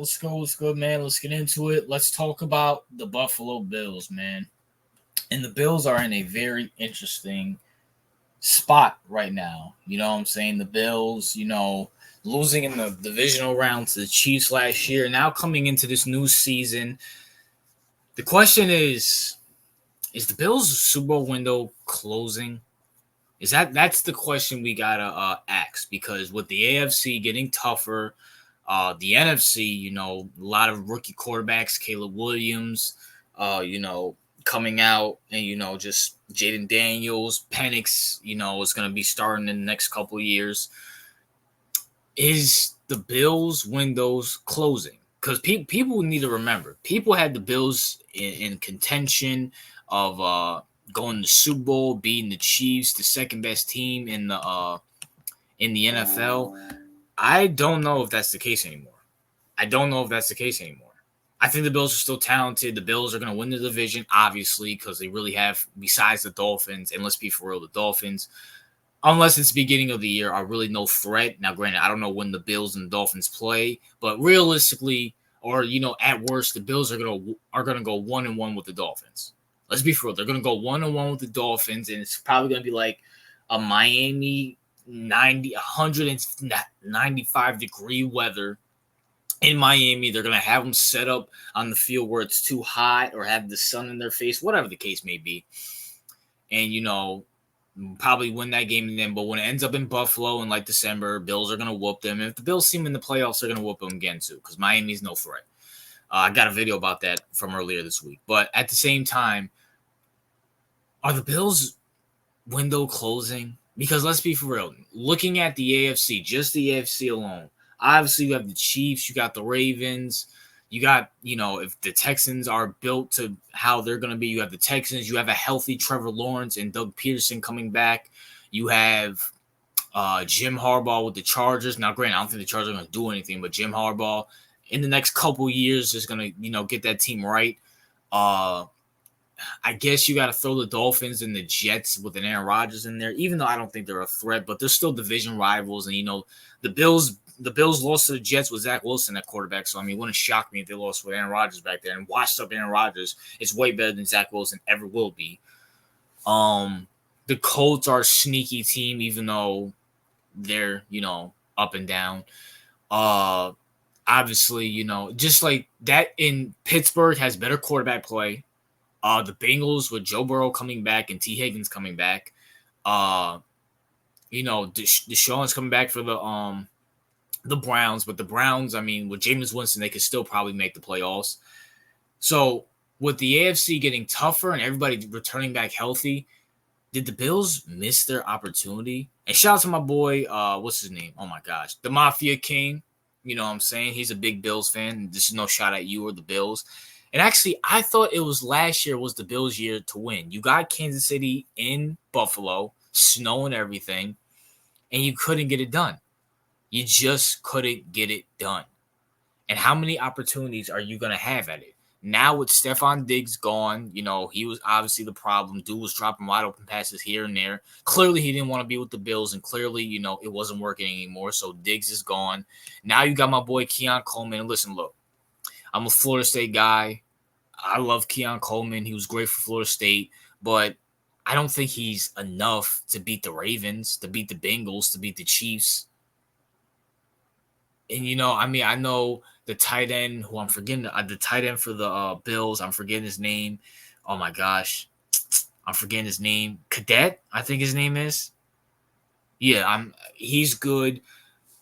What's good? What's good, man? Let's get into it. Let's talk about the Buffalo Bills, man. And the Bills are in a very interesting spot right now. You know what I'm saying? The Bills, losing in the divisional round to the Chiefs last year, now coming into this new season. The question is the Bills Super Bowl window closing? That's the question we gotta ask, because with the AFC getting tougher, the NFC, a lot of rookie quarterbacks, Caleb Williams, coming out, and just Jaden Daniels, Penix, is going to be starting in the next couple of years. Is the Bills windows closing? Because people need to remember, people had the Bills in contention of going to the Super Bowl, beating the Chiefs, the second best team in the NFL. I don't know if that's the case anymore. I think the Bills are still talented. The Bills are going to win the division, obviously, because they really have, besides the Dolphins, and let's be for real, the Dolphins, unless it's the beginning of the year, are really no threat. Now, granted, I don't know when the Bills and the Dolphins play, but realistically, or at worst, the Bills are gonna go 1-1 with the Dolphins. Let's be for real. They're gonna go 1-1 with the Dolphins, and it's probably gonna be like a Miami 195-degree weather in Miami. They're going to have them set up on the field where it's too hot or have the sun in their face, whatever the case may be. And, probably win that game in them. But when it ends up in Buffalo in like December, Bills are going to whoop them. And if the Bills see them in the playoffs, they're going to whoop them again too, because Miami's no threat. I got a video about that from earlier this week. But at the same time, are the Bills window closing? Because let's be for real, looking at the AFC, just the AFC alone, obviously you have the Chiefs, you got the Ravens, you got, if the Texans are built to how they're going to be, you have the Texans, you have a healthy Trevor Lawrence and Doug Peterson coming back. You have Jim Harbaugh with the Chargers. Now, granted, I don't think the Chargers are going to do anything, but Jim Harbaugh in the next couple years is going to, get that team right. I guess you got to throw the Dolphins and the Jets with an Aaron Rodgers in there, even though I don't think they're a threat, but they're still division rivals. And, the Bills lost to the Jets with Zach Wilson at quarterback. So, it wouldn't shock me if they lost with Aaron Rodgers back there. And washed up Aaron Rodgers is way better than Zach Wilson ever will be. The Colts are a sneaky team, even though they're, up and down. Obviously, just like that in Pittsburgh has better quarterback play. The Bengals with Joe Burrow coming back and T. Higgins coming back. Deshaun's coming back for the Browns, but the Browns, with Jameis Winston, they could still probably make the playoffs. So with the AFC getting tougher and everybody returning back healthy, did the Bills miss their opportunity? And shout out to my boy, what's his name? Oh my gosh, the Mafia King. You know what I'm saying? He's a big Bills fan. This is no shot at you or the Bills. And actually, I thought it was last year was the Bills' year to win. You got Kansas City in Buffalo, snow and everything, and you couldn't get it done. You just couldn't get it done. And how many opportunities are you going to have at it? Now with Stephon Diggs gone, he was obviously the problem. Dude was dropping wide open passes here and there. Clearly, he didn't want to be with the Bills, and clearly, it wasn't working anymore. So Diggs is gone. Now you got my boy Keon Coleman. And listen, look, I'm a Florida State guy. I love Keon Coleman. He was great for Florida State, but I don't think he's enough to beat the Ravens, to beat the Bengals, to beat the Chiefs. And, I know the tight end who I'm forgetting, the tight end for the Bills, I'm forgetting his name. Oh, my gosh. I'm forgetting his name. Cadet, I think his name is. Yeah, he's good.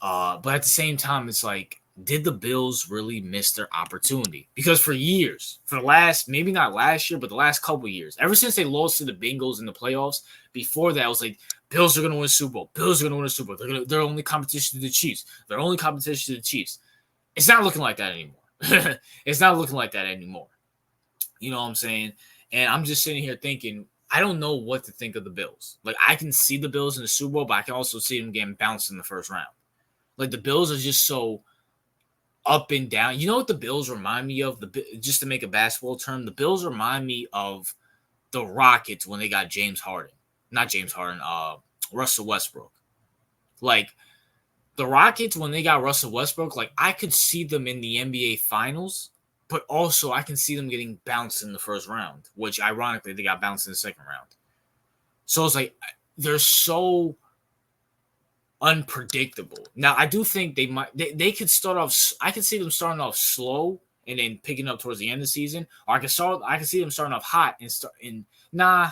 But at the same time, it's like, did the Bills really miss their opportunity? Because for years, for the last, maybe not last year, but the last couple of years, ever since they lost to the Bengals in the playoffs, before that, it was like, Bills are going to win a Super Bowl. Bills are going to win a Super Bowl. They're only competition to the Chiefs. They're only competition to the Chiefs. It's not looking like that anymore. It's not looking like that anymore. You know what I'm saying? And I'm just sitting here thinking, I don't know what to think of the Bills. Like, I can see the Bills in the Super Bowl, but I can also see them getting bounced in the first round. Like, the Bills are just so up and down. You know what the Bills remind me of? Just to make a basketball term, the Bills remind me of the Rockets when they got James Harden. Not James Harden, Russell Westbrook. Like, The Rockets, when they got Russell Westbrook, like I could see them in the NBA Finals, but also I can see them getting bounced in the first round, which ironically they got bounced in the second round. So it's like they're so unpredictable. Now I do think they could start off. I could see them starting off slow and then picking up towards the end of the season, or I could see them starting off hot and start in. Nah,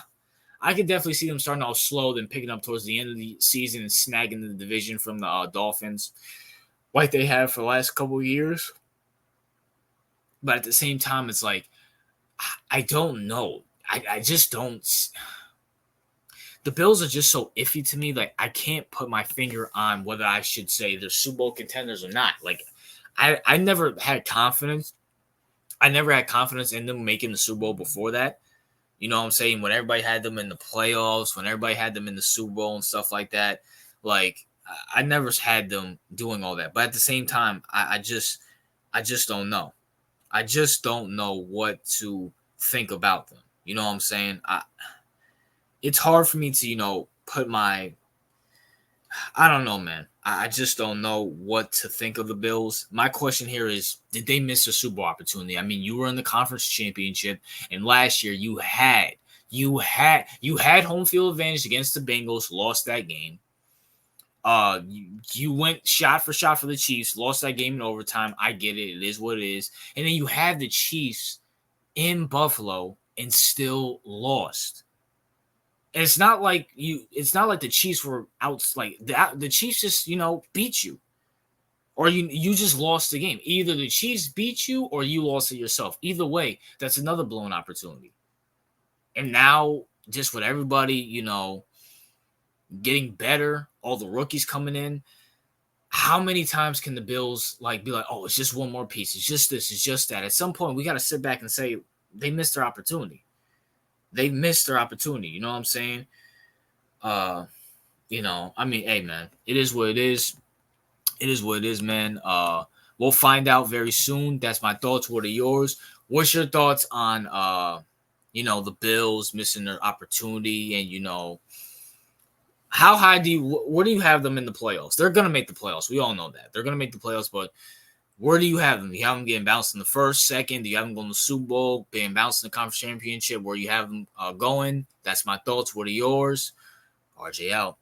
I could definitely see them starting off slow, then picking up towards the end of the season and snagging the division from the Dolphins, like they have for the last couple of years. But at the same time, it's like I don't know. I just don't. The Bills are just so iffy to me. Like I can't put my finger on whether I should say they're Super Bowl contenders or not. Like I never had confidence. I never had confidence in them making the Super Bowl before that. You know what I'm saying? When everybody had them in the playoffs, when everybody had them in the Super Bowl and stuff like that, like I never had them doing all that. But at the same time, I just don't know. I just don't know what to think about them. You know what I'm saying? It's hard for me to, put I don't know, man. I just don't know what to think of the Bills. My question here is, did they miss a Super Bowl opportunity? I mean, you were in the conference championship, and last year you had home field advantage against the Bengals, lost that game. You went shot for the Chiefs, lost that game in overtime. I get it. It is what it is. And then you had the Chiefs in Buffalo and still lost. And it's not like the Chiefs were out, like the Chiefs just, beat you. Or you just lost the game. Either the Chiefs beat you or you lost it yourself. Either way, that's another blown opportunity. And now, just with everybody, getting better, all the rookies coming in, how many times can the Bills be like, oh, it's just one more piece. It's just this. It's just that. At some point, we got to sit back and say they missed their opportunity. They missed their opportunity. You know what I'm saying? I mean, hey, man, it is what it is. It is what it is, man. We'll find out very soon. That's my thoughts. What are yours? What's your thoughts on, the Bills missing their opportunity and, how high where do you have them in the playoffs? They're going to make the playoffs. We all know that. They're going to make the playoffs, but where do you have them? Do you have them getting bounced in the first, second? Do you have them going to the Super Bowl, being bounced in the conference championship? Where you have them going? That's my thoughts. What are yours? RJ out.